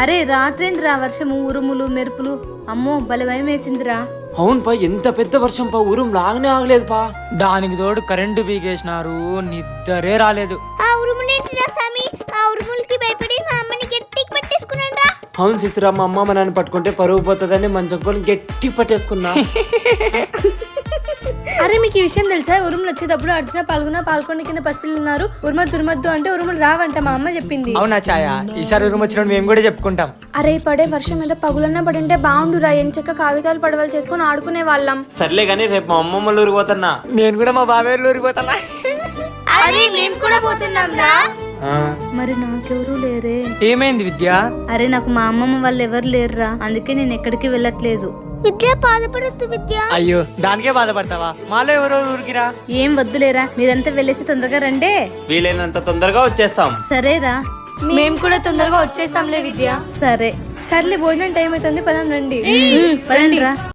అరే రాత్రేంద్రా వర్షము ఉరుములు మెరుపులు అమ్మో భలే భయం వేసిందిరా. అవును పా, ఎంత పెద్ద వర్షం పా, ఊరం లాగనే ఆగలేదు పా. దానికి తోడు కరెంటు పీకేసినారు, నిద్రే రాలేదు. ఆ ఉరుములేంటిరా సామి, ఆ ఉరుములకి భయపడి మా అమ్మని గట్టికి పట్టేసుకున్నాను. అవును సిసిరా, మా అమ్మ మా నాన్న పట్టుకుంటే పరుగు పోతుందని మంచం కోళ్ళని గట్టి పట్టేసుకున్నా. అరే మీకు ఈ విషయం తెలుసా? ఉరుములు వచ్చేటప్పుడు అర్జున పాల్గొన కింద పసిపిల్లలు ఉన్నారు, ఉరుమద్దు అంటే ఉరుములు రావంట, మా అమ్మ చెప్పింది. అవునా ఛాయ, ఈసారి ఉరుము వచ్చినప్పుడు మేము కూడా చెప్పుకుంటాం. అరే పడే వర్షం మీద పగులన్నా పడింటే బాగుండురా, ఎంచక్క కాగితాలు పడవలు చేసుకుని ఆడుకునే వాళ్ళం. సర్లే గానీ రేపు మా అమ్మమ్మ ఊరికి పోతున్నా. నేను కూడా మా బాబాయ్ ఊరికి పోతానా. అరే మేము కూడా పోతున్నాం రా. మరి నాకెవరూ లేరే. ఏమైంది విద్య? అరే నాకు మా అమ్మమ్మ వాళ్ళు ఎవరు లేరురా, అందుకే నేను ఎక్కడికి వెళ్ళట్లేదు. విద్య బాధపడద్దు విద్య. అయ్యో దానికే బాధపడతావా? మాలో ఎవరో ఊరికిరా. ఏం వద్దులేరా, మీరంతా వెళ్ళేసి తొందరగా రండే. వీలైనంత తొందరగా వచ్చేస్తాం. సరేరా, మేము కూడా తొందరగా వచ్చేస్తాంలే విద్య. సరే సర్లే, భోజనం టైం అవుతుంది, పదం రండి. పదండి రా.